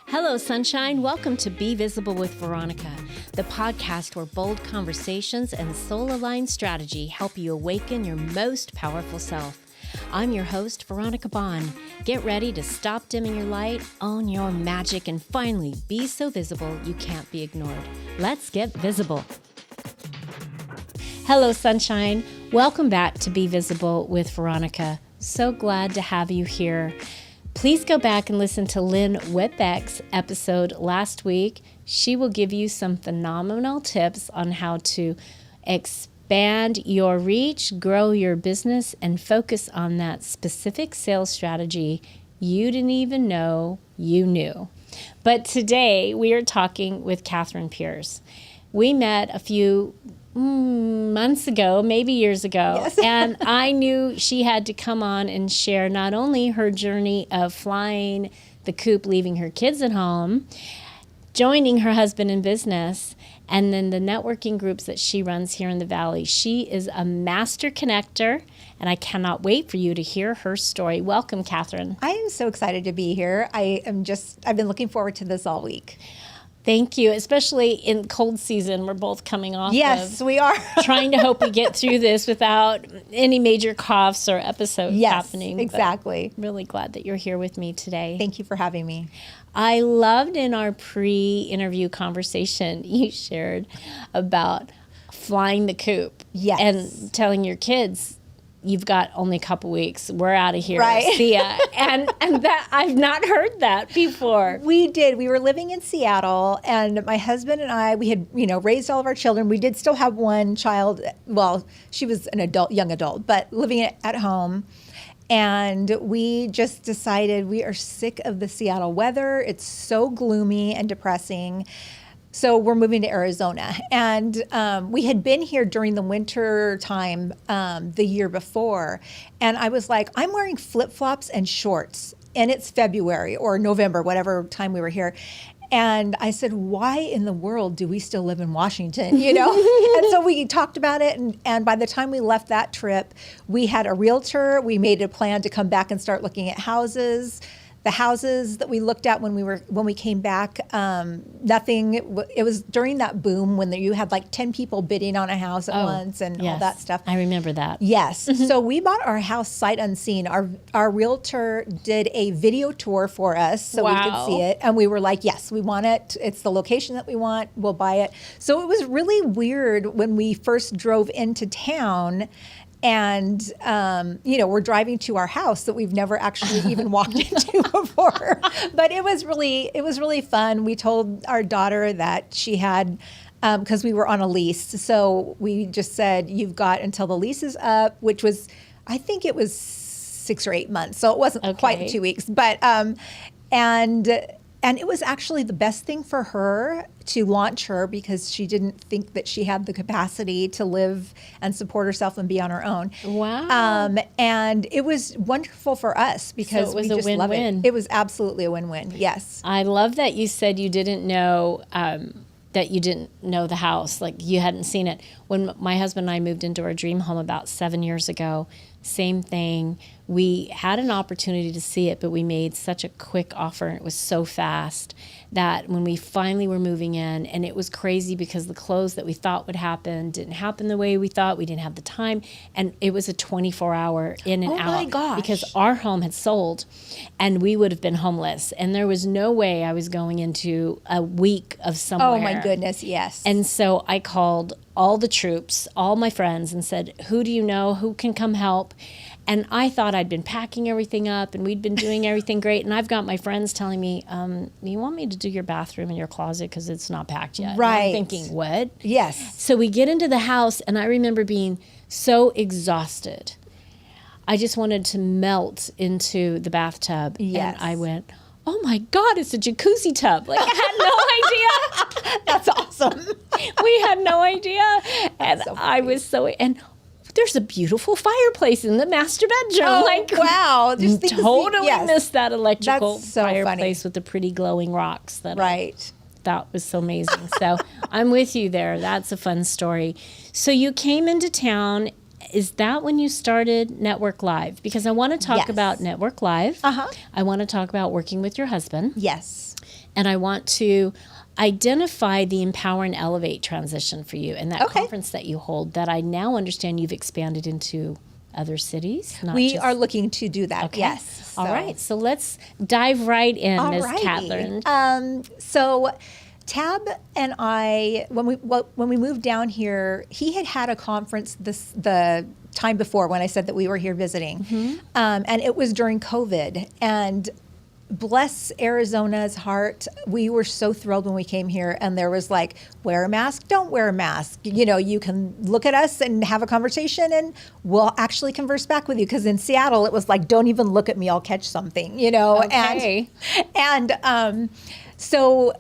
Hello, sunshine. Welcome to Be Visible with Veronica, the podcast where bold conversations and soul-aligned strategy help you awaken your most powerful self. I'm your host, Veronica Bond. Get ready to stop dimming your light, own your magic, and finally be so visible you can't be ignored. Let's get visible. Hello, sunshine. Welcome back to Be Visible with Veronica. So glad to have you here. Please go back and listen to Lynn Whitbeck's episode last week. She will give you some phenomenal tips on how to expand your reach, grow your business, and focus on that specific sales strategy you didn't even know you knew. But today we are talking with Catherine Pierce. We met a few months ago, maybe years ago, yes. And I knew she had to come on and share not only her journey of flying the coop, leaving her kids at home, joining her husband in business, and then the networking groups that she runs here in the Valley. She is a master connector, and I cannot wait for you to hear her story. Welcome, Catherine. I am so excited to be here. I've been looking forward to this all week. Thank you, especially in cold season. We're both coming off Yes, we are. trying to hope we get through this without any major coughs or episodes happening. Exactly. But really glad that you're here with me today. Thank you for having me. I loved in our pre-interview conversation you shared about flying the coop. Yes. And telling your kids, you've got only a couple weeks. We're out of here. Right. See ya. And that I've not heard that before. We did. We were living in Seattle, and my husband and I, we had, raised all of our children. We did still have one child. Well, she was an young adult, but living at home. And we just decided we are sick of the Seattle weather. It's so gloomy and depressing. So we're moving to Arizona. And we had been here during the winter time the year before. And I was like, I'm wearing flip-flops and shorts. And it's February or November, whatever time we were here. And I said, why in the world do we still live in Washington, And so we talked about it. And by the time we left that trip, we had a realtor. We made a plan to come back and start looking at houses. The houses that we looked at when we came back, nothing. It was during that boom when you had like 10 people bidding on a house at once and all that stuff. I remember that. Yes. So we bought our house sight unseen. Our realtor did a video tour for us so we could see it. And we were like, yes, we want it. It's the location that we want. We'll buy it. So it was really weird when we first drove into town. And, we're driving to our house that we've never actually even walked into before. But it was really fun. We told our daughter that she had, because we were on a lease. So we just said, you've got until the lease is up, which was, I think it was 6 or 8 months. So it wasn't quite 2 weeks. But, and it was actually the best thing for her to launch her because she didn't think that she had the capacity to live and support herself and be on her own. Wow. And it was wonderful for us because we just love it. It was absolutely a win-win. Yes. I love that you said you didn't know that you didn't know the house, like you hadn't seen it. When my husband and I moved into our dream home about 7 years ago, same thing. We had an opportunity to see it, but we made such a quick offer, and it was so fast that when we finally were moving in, and it was crazy because the close that we thought would happen didn't happen the way we thought. We didn't have the time, and it was a 24-hour in and out. Oh my gosh. Because our home had sold, and we would have been homeless, and there was no way I was going into a week of somewhere. Oh my goodness, yes. And so I called all the troops, all my friends, and said, who do you know? Who can come help? And I thought I'd been packing everything up and we'd been doing everything great. And I've got my friends telling me, you want me to do your bathroom and your closet because it's not packed yet? Right. And I'm thinking, what? Yes. So we get into the house, and I remember being so exhausted. I just wanted to melt into the bathtub. Yes. And I went, oh my God, it's a jacuzzi tub. Like, I had no idea. That's awesome. We had no idea. And so I was and there's a beautiful fireplace in the master bedroom. Oh, wow. Just totally missed that electrical so fireplace with the pretty glowing rocks that I thought was so amazing. So I'm with you there. That's a fun story. So you came into town is that when you started Network Live? Because I want to talk Yes. about Network Live. I want to talk about working with your husband. Yes. And I want to identify the Empower and Elevate transition for you and that conference that you hold that I now understand you've expanded into other cities. We are looking to do that. Yes. All right. So let's dive right in, Ms. Alrighty. Catherine. So Tab and I, when we moved down here, he had a conference the time before when I said that we were here visiting, and it was during COVID. And bless Arizona's heart, we were so thrilled when we came here, and there was like, wear a mask, don't wear a mask. You know, you can look at us and have a conversation, and we'll actually converse back with you. Because in Seattle, it was like, don't even look at me, I'll catch something. You know, So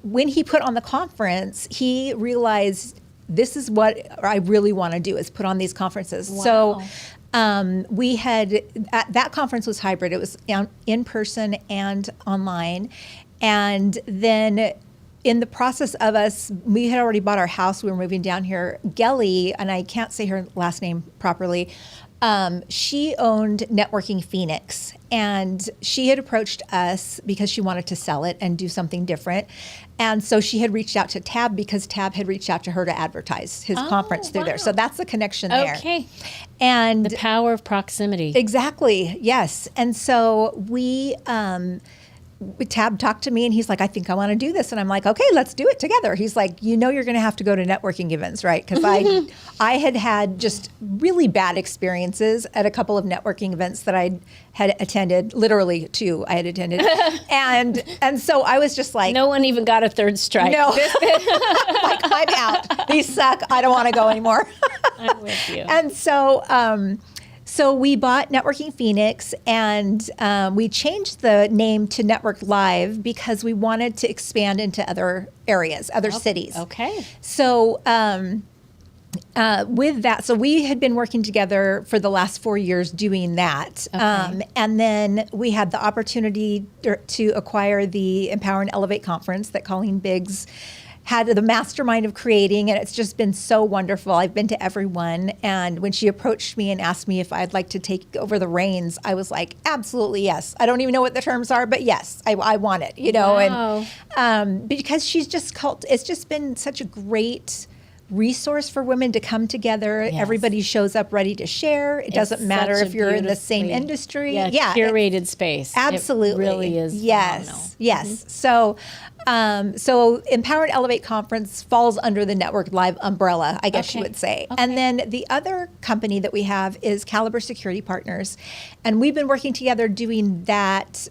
when he put on the conference, he realized this is what I really want to do, is put on these conferences. Wow. So we had, that conference was hybrid. It was in person and online. And then in the process of us, we had already bought our house. We were moving down here. Gelly, and I can't say her last name properly, she owned Networking Phoenix, and she had approached us because she wanted to sell it and do something different. And so she had reached out to Tab because Tab had reached out to her to advertise his conference through there. So that's the connection there. Okay. And the power of proximity. Exactly. Yes. And so Tab talked to me, and he's like, I think I want to do this. And I'm like, okay, let's do it together. He's like, you know, you're going to have to go to networking events, right? Because I had just really bad experiences at a couple of networking events that I had attended, literally 2 I had attended. and so I was just like, no one even got a third strike. No, like, I'm out. These suck. I don't want to go anymore. I'm with you. And so we bought Networking Phoenix, and we changed the name to Network Live because we wanted to expand into other areas, other cities. Okay. So with that, so we had been working together for the last 4 years doing that. Okay. And then we had the opportunity to acquire the Empower and Elevate conference that Colleen Biggs had the mastermind of creating, and it's just been so wonderful. I've been to every one, and when she approached me and asked me if I'd like to take over the reins, I was like, absolutely yes. I don't even know what the terms are, but yes, I want it, you know. Wow. And because she's just it's just been such a great resource for women to come together. Yes. Everybody shows up ready to share. It doesn't matter if you're in the same industry. Curated space. Absolutely. It really is phenomenal. Yes. So Empower and Elevate Conference falls under the Network Live umbrella, I guess you would say. Okay. And then the other company that we have is Caliber Security Partners. And we've been working together doing that.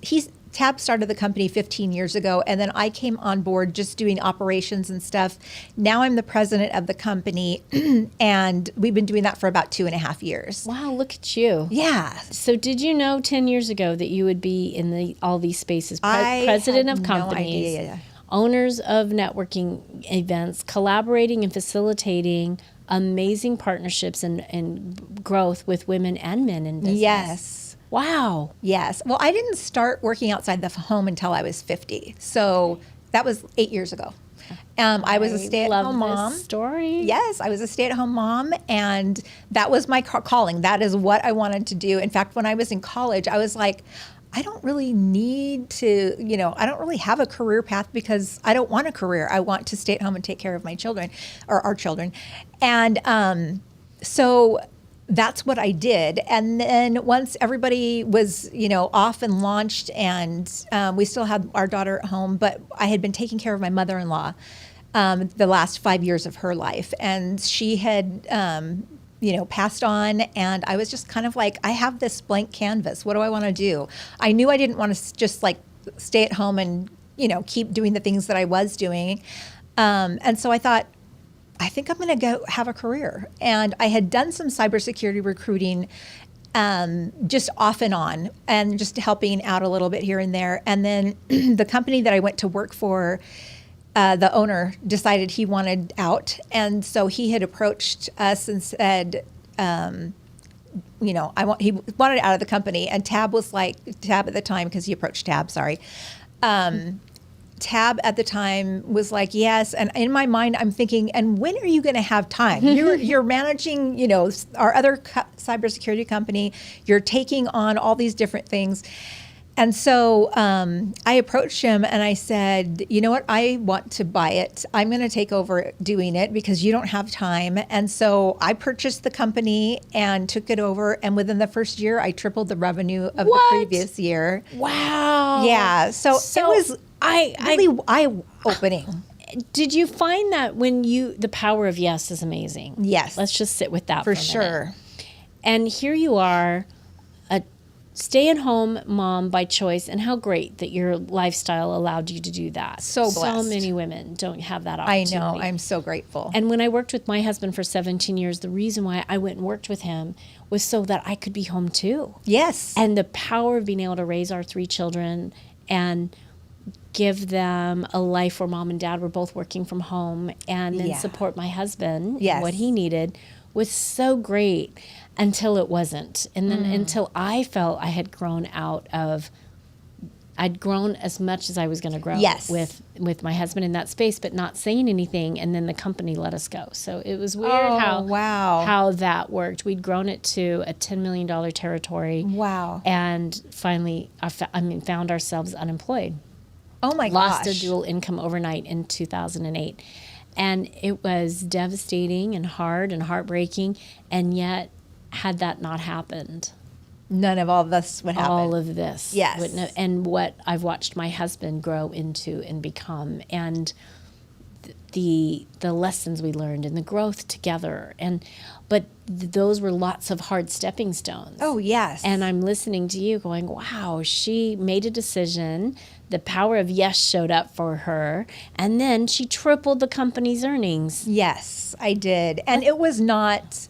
Tab started the company 15 years ago, and then I came on board just doing operations and stuff. Now I'm the president of the company, and we've been doing that for about 2.5 years. Wow, look at you. Yeah. So did you know 10 years ago that you would be in all these spaces? I President had of companies, no idea. Owners of networking events, collaborating and facilitating amazing partnerships and growth with women and men in business. Yes. Wow. Yes. Well, I didn't start working outside the home until I was 50. So that was 8 years ago. I was a stay-at-home mom. This story. Yes, I was a stay-at-home mom, and that was my calling. That is what I wanted to do. In fact, when I was in college, I was like, I don't really need to, I don't really have a career path because I don't want a career. I want to stay at home and take care of my children, or our children. And so that's what I did. And then once everybody was, off and launched, and we still had our daughter at home, but I had been taking care of my mother-in-law the last 5 years of her life. And she had, passed on, and I was just kind of like, I have this blank canvas. What do I want to do? I knew I didn't want to just like stay at home and, keep doing the things that I was doing. And so I thought, I think I'm going to go have a career. And I had done some cybersecurity recruiting just off and on, and just helping out a little bit here and there. And then the company that I went to work for, the owner decided he wanted out. And so he had approached us and said, he wanted out of the company. And Tab at the time, because he approached Tab, Tab at the time was like, yes. And in my mind, I'm thinking, and when are you going to have time? You're managing, our other cybersecurity company. You're taking on all these different things. And so I approached him and I said, you know what? I want to buy it. I'm going to take over doing it because you don't have time. And so I purchased the company and took it over. And within the first year, I tripled the revenue of the previous year. Wow. Yeah. So it was really eye-opening. Did you find that the power of yes is amazing? Yes. Let's just sit with that for a minute. sure. And here you are, a stay-at-home mom by choice, and how great that your lifestyle allowed you to do that. So blessed. So many women don't have that opportunity. I know. I'm so grateful. And when I worked with my husband for 17 years, the reason why I went and worked with him was so that I could be home too. Yes. And the power of being able to raise our 3 children and give them a life where mom and dad were both working from home, and then support my husband in what he needed was so great until it wasn't. And then until I felt I had grown I'd grown as much as I was going to grow with my husband in that space, but not saying anything. And then the company let us go. So it was weird how that worked. We'd grown it to a $10 million territory. Wow. And finally, found ourselves unemployed. Oh my gosh. Lost a dual income overnight in 2008. And it was devastating and hard and heartbreaking. And yet, had that not happened, none of all this would happen. All of this. Yes. Wouldn't have, and what I've watched my husband grow into and become, and the lessons we learned and the growth together. But those were lots of hard stepping stones. Oh, yes. And I'm listening to you going, wow, she made a decision. The power of yes showed up for her. And then she tripled the company's earnings. Yes, I did. And it was not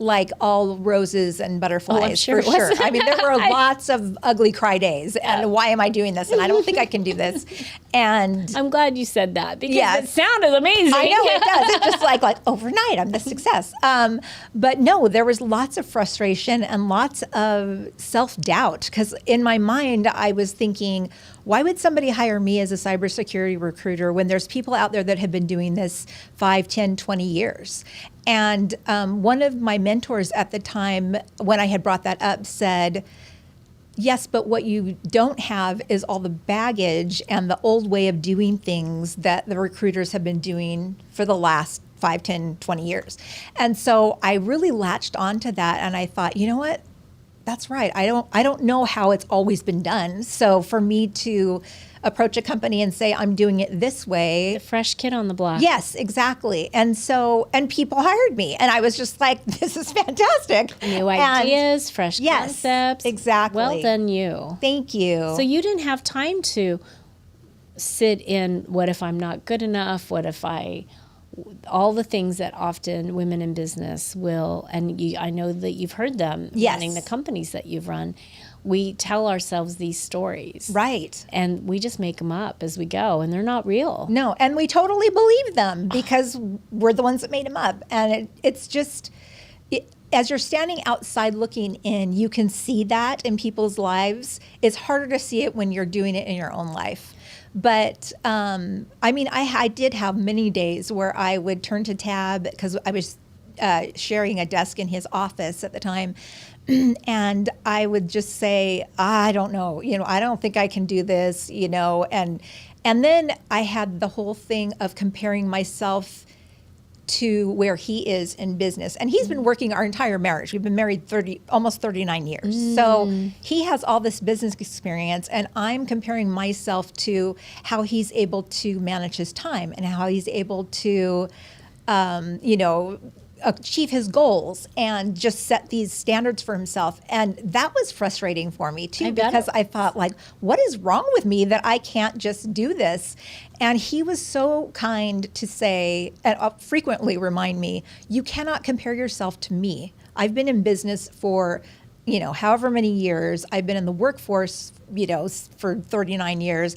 like all roses and butterflies, I'm sure for sure. I mean, there were lots of ugly cry days. And why am I doing this? And I don't think I can do this. And I'm glad you said that, because it sounded amazing. I know it does. It's just like overnight, I'm the success. But no, there was lots of frustration and lots of self-doubt, because in my mind, I was thinking, why would somebody hire me as a cybersecurity recruiter when there's people out there that have been doing this 5, 10, 20 years? And one of my mentors at the time, when I had brought that up, said, yes, but what you don't have is all the baggage and the old way of doing things that the recruiters have been doing for the last 5, 10, 20 years. And so I really latched onto that, and I thought, you know what? That's right. I don't know how it's always been done. So for me to approach a company and say, I'm doing it this way. The fresh kid on the block. Yes, exactly. And people hired me. And I was just like, this is fantastic. New ideas, fresh concepts. Exactly. Well done, you. Thank you. So you didn't have time to sit in, what if I'm not good enough? What if all the things that often women in business will, and I know that you've heard them running the companies that you've run. We tell ourselves these stories. Right. And we just make them up as we go, and they're not real. No, and we totally believe them because we're the ones that made them up. And it's just, as you're standing outside looking in, you can see that in people's lives. It's harder to see it when you're doing it in your own life. But, I did have many days where I would turn to Tab, because I was sharing a desk in his office at the time, and I would just say, I don't know, I don't think I can do this, and then I had the whole thing of comparing myself to where he is in business. And he's been working our entire marriage. We've been married almost 39 years. So he has all this business experience, and I'm comparing myself to how he's able to manage his time and how he's able to, achieve his goals and just set these standards for himself. And that was frustrating for me too, because I thought, what is wrong with me that I can't just do this? And he was so kind to say, and frequently remind me, you cannot compare yourself to me. I've been in business for, however many years. I've been in the workforce, for 39 years.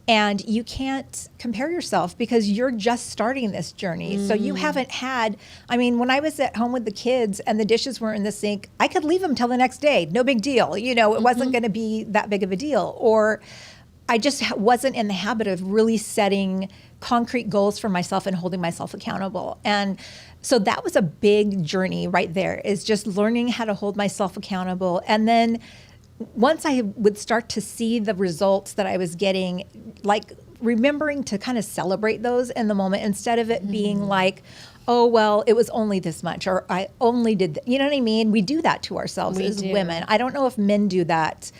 And you can't compare yourself because you're just starting this journey. So you haven't had, when I was at home with the kids and the dishes weren't in the sink, I could leave them till the next day. No big deal. It wasn't going to be that big of a deal. Or I just wasn't in the habit of really setting concrete goals for myself and holding myself accountable. And so that was a big journey right there, is just learning how to hold myself accountable. And then once I would start to see the results that I was getting, like remembering to kind of celebrate those in the moment instead of it being like, oh, well, it was only this much, or I only did, you know what I mean? We do that to ourselves as women. I don't know if men do that,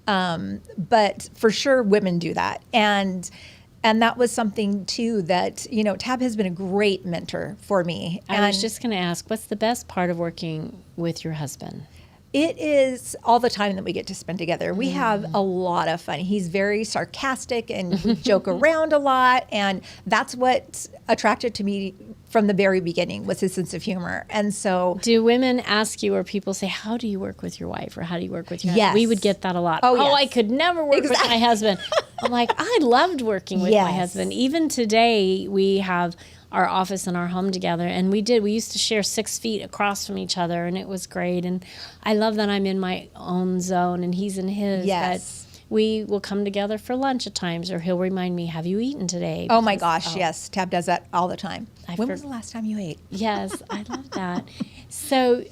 but for sure women do that. And that was something too that, Tab has been a great mentor for me. I was just going to ask, what's the best part of working with your husband? It is all the time that we get to spend together. We have a lot of fun. He's very sarcastic and we joke around a lot. And that's what attracted to me from the very beginning, was his sense of humor. And so... Do women ask you, or people say, how do you work with your wife? Or how do you work with your husband? Yes. We would get that a lot. Oh, yes. I could never work with my husband. I'm like, I loved working with my husband. Even today, we have our office and our home together. And we used to share 6 feet across from each other, and it was great. And I love that I'm in my own zone and he's in his. Yes. But we will come together for lunch at times, or he'll remind me, have you eaten today? Oh my gosh, yes. Tab does that all the time. When was the last time you ate? Yes, I love that. So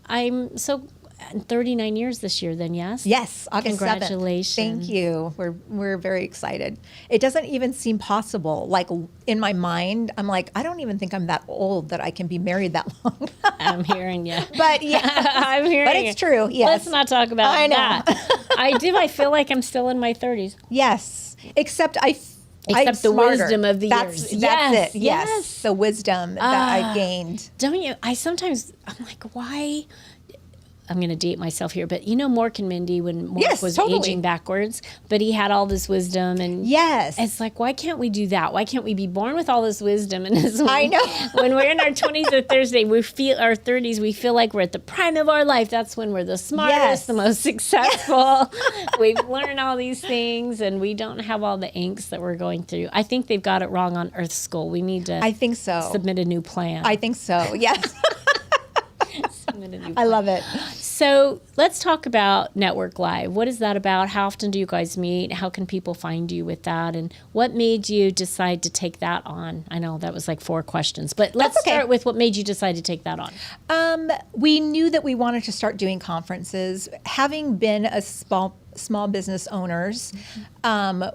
I'm 39 years this year then, yes? Yes, August 7th. Congratulations. Thank you. We're very excited. It doesn't even seem possible. Like in my mind, I'm like, I don't even think I'm that old that I can be married that long. I'm hearing you. But yeah, I'm hearing but it's true. Yes. Let's not talk about I know. that. I do. I feel like I'm still in my 30s. Yes, except the wisdom of the years. That's it. Yes, the wisdom that I've gained. Don't you? I'm like, why? I'm going to date myself here, but Mork and Mindy, when Mork was aging backwards, but he had all this wisdom, and it's like, why can't we do that? Why can't we be born with all this wisdom? And I know. When we're in our 20s or 30s, we feel like we're at the prime of our life. That's when we're the smartest, the most successful. We've learned all these things, and we don't have all the angst that we're going through. I think they've got it wrong on Earth School. We need to submit a new plan. I think so, yes. I love it. So let's talk about Network Live. What is that about? How often do you guys meet? How can people find you with that? And what made you decide to take that on? I know that was like 4 questions, but let's start with what made you decide to take that on. We knew that we wanted to start doing conferences. Having been a small business owners,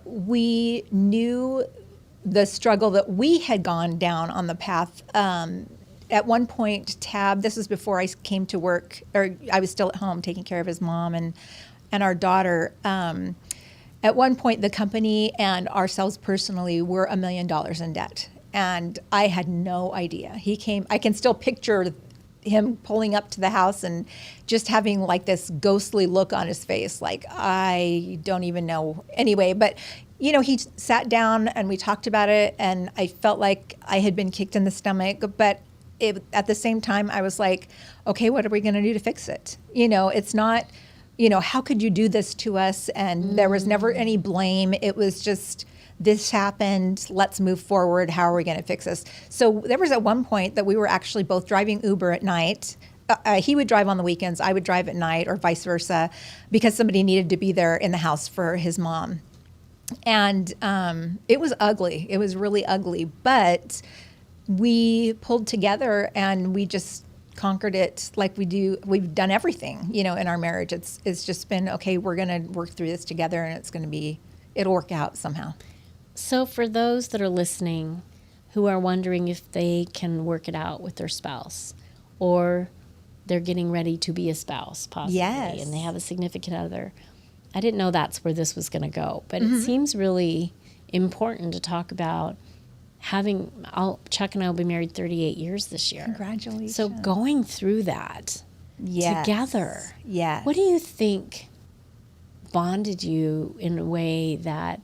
we knew the struggle that we had gone down on the path. At one point, Tab, this was before I came to work, or I was still at home taking care of his mom and our daughter. At one point, the company and ourselves personally were $1 million in debt. And I had no idea. He came, I can still picture him pulling up to the house and just having like this ghostly look on his face, like, I don't even know. Anyway, but he sat down and we talked about it, and I felt like I had been kicked in the stomach, but at the same time, I was like, okay, what are we going to do to fix it? It's not, how could you do this to us? And there was never any blame. It was just, this happened. Let's move forward. How are we going to fix this? So there was at one point that we were actually both driving Uber at night. He would drive on the weekends. I would drive at night, or vice versa, because somebody needed to be there in the house for his mom. And it was ugly. It was really ugly. But we pulled together and we just conquered it like we do. We've done everything, in our marriage. It's just been, okay, we're going to work through this together, and it'll work out somehow. So for those that are listening who are wondering if they can work it out with their spouse, or they're getting ready to be a spouse possibly, and they have a significant other, I didn't know that's where this was going to go, but it seems really important to talk about Chuck and I will be married 38 years this year. Congratulations. So going through that together. Yes. What do you think bonded you in a way that,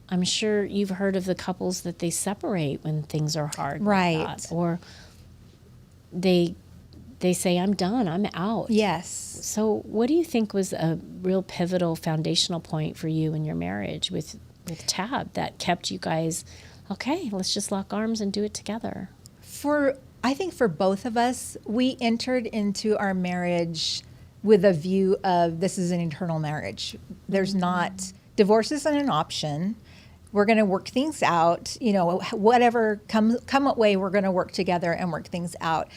I'm sure you've heard of the couples that they separate when things are hard. Right. Like that, or they say, I'm done, I'm out. Yes. So what do you think was a real pivotal foundational point for you in your marriage with Tab that kept you guys, okay, let's just lock arms and do it together? I think for both of us, we entered into our marriage with a view of this is an eternal marriage. There's not divorce isn't an option. We're going to work things out, whatever come what way, we're going to work together and work things out.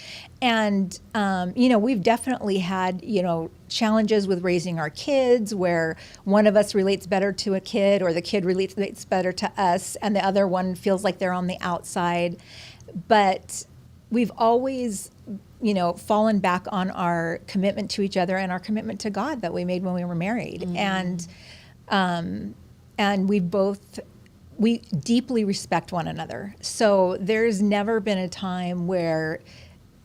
And, we've definitely had, challenges with raising our kids where one of us relates better to a kid or the kid relates better to us and the other one feels like they're on the outside. But we've always, fallen back on our commitment to each other and our commitment to God that we made when we were married. And we deeply respect one another. So there's never been a time where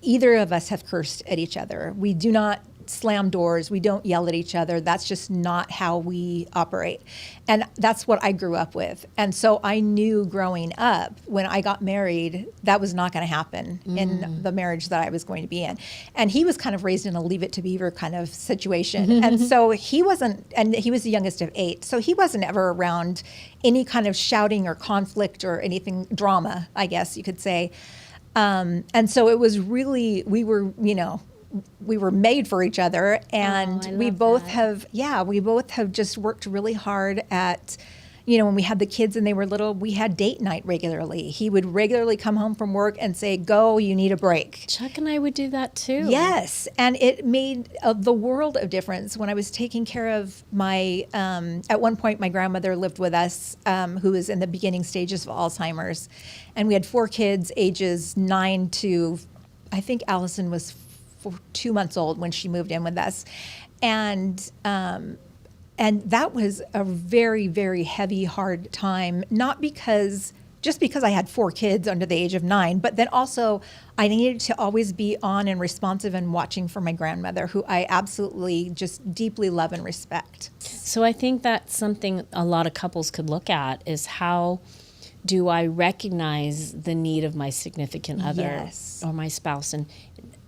either of us have cursed at each other. We do not slam doors. We don't yell at each other. That's just not how we operate. And that's what I grew up with. And so I knew growing up when I got married, that was not going to happen in the marriage that I was going to be in. And he was kind of raised in a Leave It to Beaver kind of situation. And so he wasn't, and he was the youngest of 8. So he wasn't ever around any kind of shouting or conflict or anything, drama, I guess you could say. And so it was really, we were made for each other, and we both have just worked really hard at, when we had the kids and they were little, we had date night regularly. He would regularly come home from work and say, "Go, you need a break." Chuck and I would do that too. Yes. And it made the world of difference when I was taking care of my, at one point, my grandmother lived with us, who was in the beginning stages of Alzheimer's. And we had 4 kids, ages 9 to, I think Allison was 2 months old when she moved in with us. And that was a very, very heavy, hard time, not just because I had 4 kids under the age of 9, but then also I needed to always be on and responsive and watching for my grandmother, who I absolutely just deeply love and respect. So I think that's something a lot of couples could look at is how do I recognize the need of my significant other or my spouse and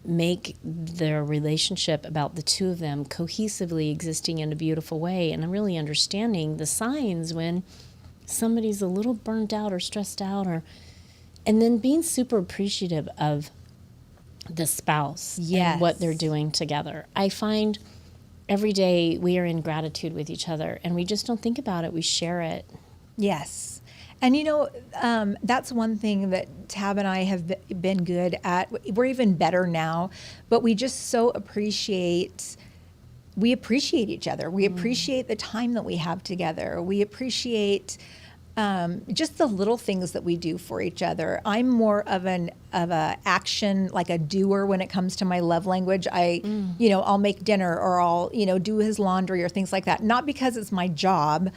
make their relationship about the two of them cohesively existing in a beautiful way, and I'm really understanding the signs when somebody's a little burnt out or stressed out, and then being super appreciative of the spouse and what they're doing together. I find every day we are in gratitude with each other, and we just don't think about it. We share it. Yes. And, that's one thing that Tab and I have been good at. We're even better now, but we just so appreciate each other. We appreciate the time that we have together. We appreciate just the little things that we do for each other. I'm more of a action, like a doer when it comes to my love language. I'll make dinner or I'll, do his laundry or things like that. Not because it's my job,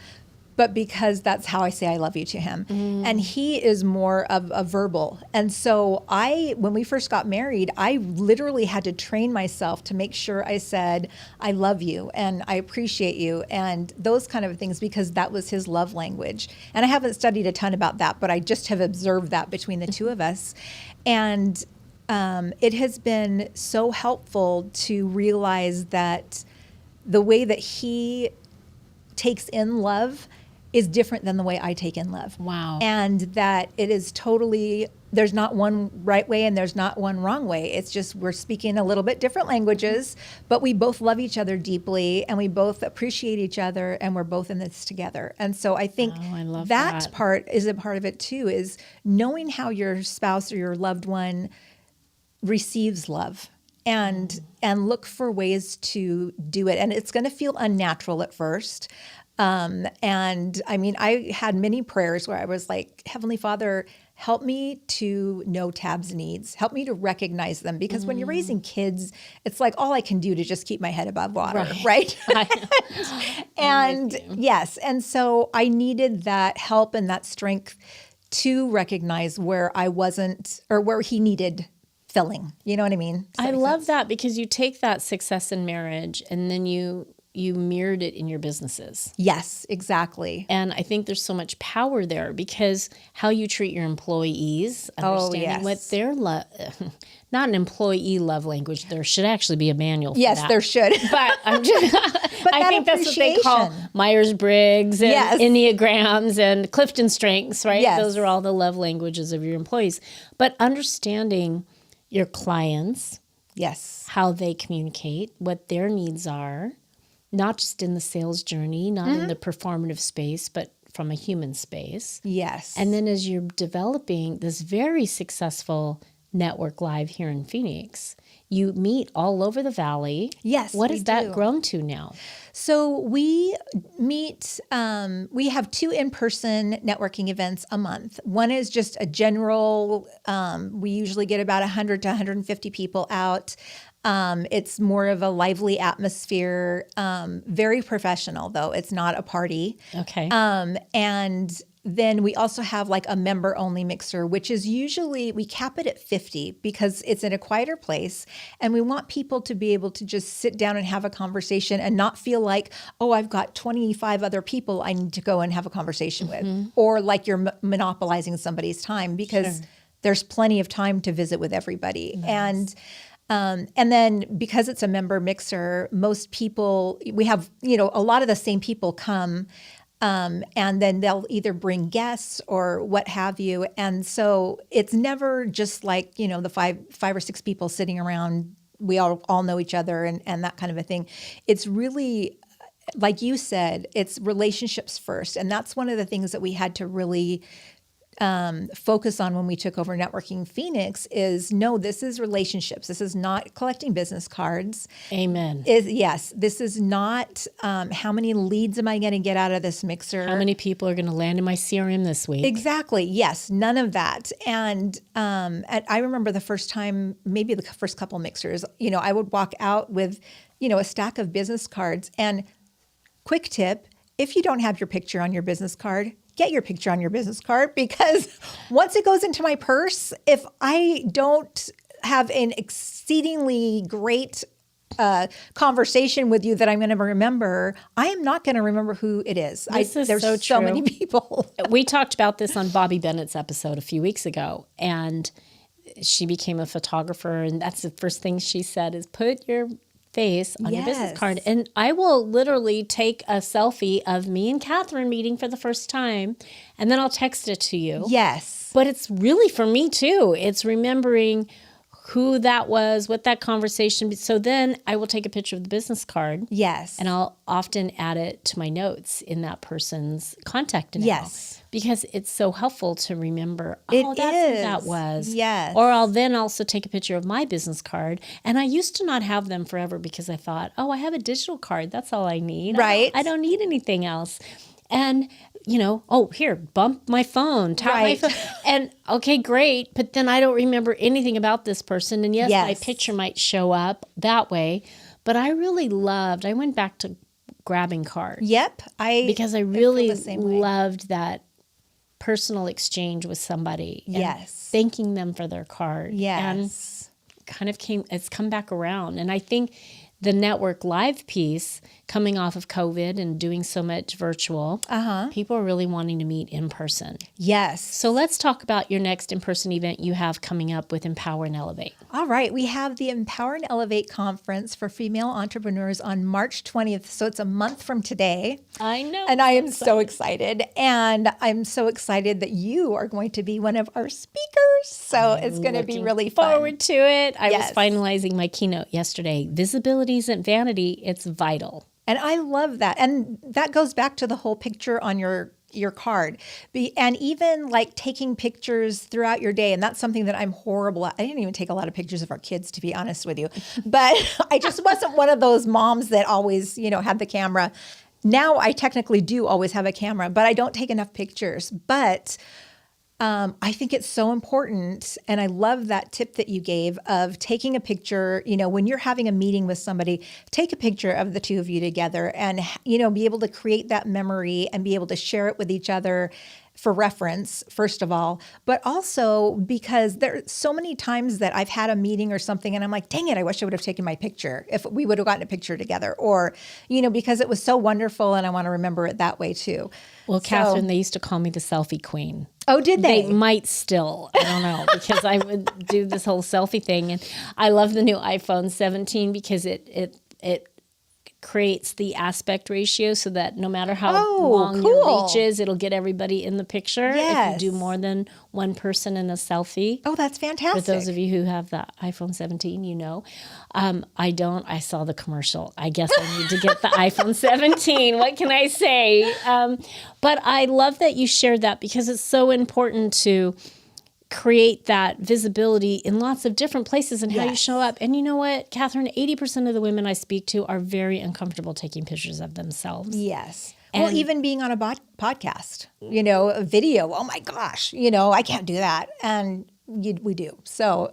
but because that's how I say I love you to him. And he is more of a verbal. And so when we first got married, I literally had to train myself to make sure I said, "I love you," and "I appreciate you," and those kind of things, because that was his love language. And I haven't studied a ton about that, but I just have observed that between the two of us. And it has been so helpful to realize that the way that he takes in love is different than the way I take in love. Wow. And that it is totally, there's not one right way and there's not one wrong way. It's just we're speaking a little bit different languages, but we both love each other deeply and we both appreciate each other and we're both in this together. And so I think I love that part is a part of it too, is knowing how your spouse or your loved one receives love. And look for ways to do it. And it's going to feel unnatural at first. And I mean, I had many prayers where I was like, "Heavenly Father, help me to know Tab's needs. Help me to recognize them." Because when you're raising kids, it's like all I can do to just keep my head above water, right? And yes. And so I needed that help and that strength to recognize where I wasn't, or where he needed filling. You know what I mean? I love that, because you take that success in marriage and then you mirrored it in your businesses. Yes, exactly. And I think there's so much power there, because how you treat your employees, understanding what their not an employee love language. There should actually be a manual for that. Yes, there should. But I'm just, I think that's what they call Myers-Briggs and Enneagrams and Clifton Strengths, right? Yes. Those are all the love languages of your employees. But understanding your clients, yes, how they communicate, what their needs are, not just in the sales journey, not in the performative space, but from a human space. Yes. And then as you're developing this very successful network live here in Phoenix, you meet all over the valley. Yes, What we has that do. grown to now? So we meet, we have 2 in-person networking events a month. One is just a general, we usually get about 100 to 150 people out. It's more of a lively atmosphere, very professional though. It's not a party. Okay. And then we also have like a member only mixer, which is usually, we cap it at 50 because it's in a quieter place. And we want people to be able to just sit down and have a conversation and not feel like, oh, I've got 25 other people I need to go and have a conversation with, or like you're monopolizing somebody's time, because there's plenty of time to visit with everybody. Nice. And then because it's a member mixer, most people, we have, a lot of the same people come, and then they'll either bring guests or what have you. And so it's never just like, the five or six people sitting around, we all know each other and that kind of a thing. It's really, like you said, it's relationships first. And that's one of the things that we had to really focus on when we took over Networking Phoenix is, no, this is relationships. This is not collecting business cards. Amen. Yes, this is not how many leads am I going to get out of this mixer? How many people are going to land in my CRM this week? Exactly. Yes, none of that. And I remember the first time, maybe the first couple mixers, I would walk out with, a stack of business cards. And quick tip, if you don't have your picture on your business card, get your picture on your business card, because once it goes into my purse, if I don't have an exceedingly great conversation with you that I'm going to remember, I am not going to remember who it is. There's so many people. We talked about this on Bobby Bennett's episode a few weeks ago, and she became a photographer, and that's the first thing she said is put your face on your business card. And I will literally take a selfie of me and Catherine meeting for the first time, and then I'll text it to you. Yes. But it's really for me too. It's remembering who that was, what that conversation. So then I will take a picture of the business card. Yes. And I'll often add it to my notes in that person's contact now. Yes. Because it's so helpful to remember, that's who that was. Yes. Or I'll then also take a picture of my business card. And I used to not have them forever because I thought, I have a digital card. That's all I need. Right. I don't need anything else. And, here, bump my phone, tap my phone. And okay, great. But then I don't remember anything about this person. And yes, my picture might show up that way. But I really I went back to grabbing cards. Yep. Because I really loved that personal exchange with somebody. Yes. Thanking them for their card. Yes. And it's come back around. And I think the network live piece, coming off of COVID and doing so much virtual, people are really wanting to meet in person. Yes. So let's talk about your next in-person event you have coming up with Empower and Elevate. All right. We have the Empower and Elevate conference for female entrepreneurs on March 20th. So it's a month from today. I know. And I am so excited. And I'm so excited that you are going to be one of our speakers. So it's going to be really fun. Forward to it. I was finalizing my keynote yesterday. Visibility isn't vanity, it's vital. And I love that. And that goes back to the whole picture on your card. And even like taking pictures throughout your day. And that's something that I'm horrible at. I didn't even take a lot of pictures of our kids, to be honest with you. But I just wasn't one of those moms that always, had the camera. Now I technically do always have a camera, but I don't take enough pictures. But I think it's so important. And I love that tip that you gave of taking a picture, when you're having a meeting with somebody, take a picture of the two of you together and, be able to create that memory and be able to share it with each other for reference, first of all, but also because there are so many times that I've had a meeting or something and I'm like, dang it, I wish I would have taken my picture if we would have gotten a picture together, or, because it was so wonderful and I want to remember it that way too. Well, Catherine, they used to call me the selfie queen. Oh, did they? They might still. I don't know, because I would do this whole selfie thing. And I love the new iPhone 17 because it creates the aspect ratio so that no matter how long cool. your reach is, it'll get everybody in the picture. Yes. If you do more than one person in a selfie. Oh, that's fantastic. For those of you who have the iPhone 17, you know. I don't. I saw the commercial. I guess I need to get the iPhone 17. What can I say? But I love that you shared that because it's so important to create that visibility in lots of different places and how you show up. And you know what, Catherine, 80% of the women I speak to are very uncomfortable taking pictures of themselves. Yes. Well, even being on a podcast, you know, a video, oh my gosh, you know, I can't do that. And we do. So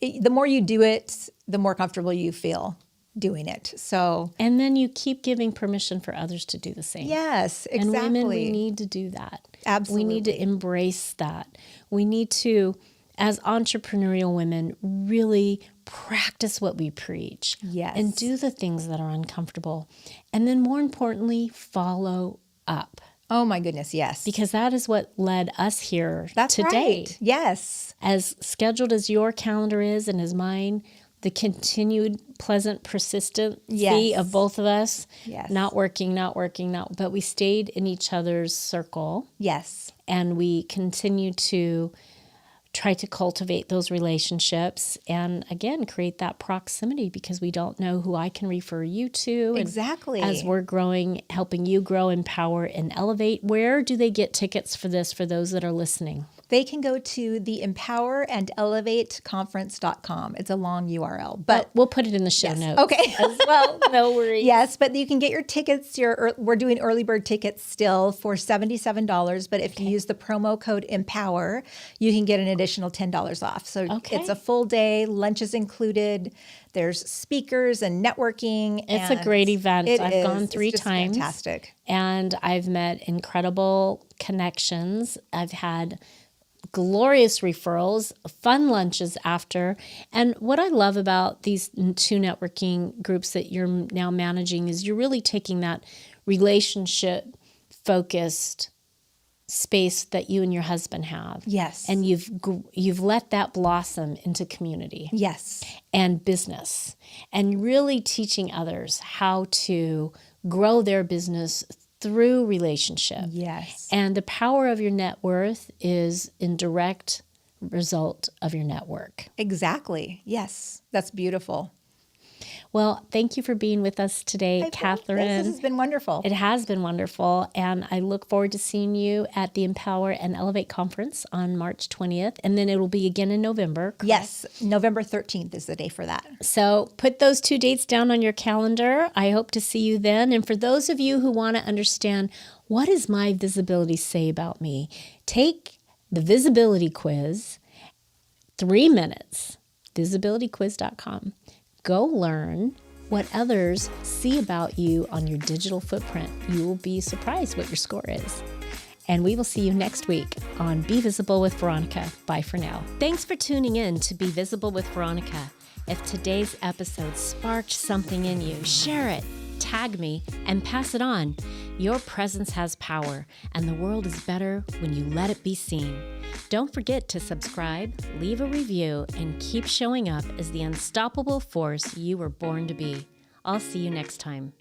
the more you do it, the more comfortable you feel doing it. So, and then you keep giving permission for others to do the same. Yes, exactly. And women, we need to do that. Absolutely. We need to embrace that. We need to, as entrepreneurial women, really practice what we preach. Yes. And do the things that are uncomfortable. And then more importantly, follow up. Oh my goodness, yes. Because that is what led us here That's today. Right. Yes. As scheduled as your calendar is and as mine, the continued pleasant persistency of both of us, not working, but we stayed in each other's circle. Yes. And we continue to try to cultivate those relationships and, again, create that proximity because we don't know who I can refer you to. Exactly. And as we're growing, helping you grow, empower, and elevate, where do they get tickets for this for those that are listening? They can go to the empowerandelevateconference.com. It's a long URL, but we'll put it in the show notes. Okay. As well, no worries. Yes, but you can get your tickets. We're doing early bird tickets still for $77, but if you use the promo code EMPOWER, you can get an additional $10 off. So it's a full day, lunch is included. There's speakers and networking. It's a great event. I've gone 3 times. Fantastic. And I've met incredible connections. I've had glorious referrals, fun lunches after. And what I love about these 2 networking groups that you're now managing is you're really taking that relationship-focused space that you and your husband have. Yes. And you've let that blossom into community. Yes. And business. And really teaching others how to grow their business through relationship. Yes. And the power of your net worth is in direct result of your network. Exactly. Yes. That's beautiful. Well, thank you for being with us today, Catherine. This has been wonderful. It has been wonderful. And I look forward to seeing you at the Empower and Elevate Conference on March 20th. And then it will be again in November. Correct? Yes. November 13th is the day for that. So put those 2 dates down on your calendar. I hope to see you then. And for those of you who want to understand, what does my visibility say about me? Take the visibility quiz, 3 minutes, visibilityquiz.com. Go learn what others see about you on your digital footprint. You will be surprised what your score is. And we will see you next week on Be Visible with Veronica. Bye for now. Thanks for tuning in to Be Visible with Veronica. If today's episode sparked something in you, share it, tag me, and pass it on. Your presence has power, and the world is better when you let it be seen. Don't forget to subscribe, leave a review, and keep showing up as the unstoppable force you were born to be. I'll see you next time.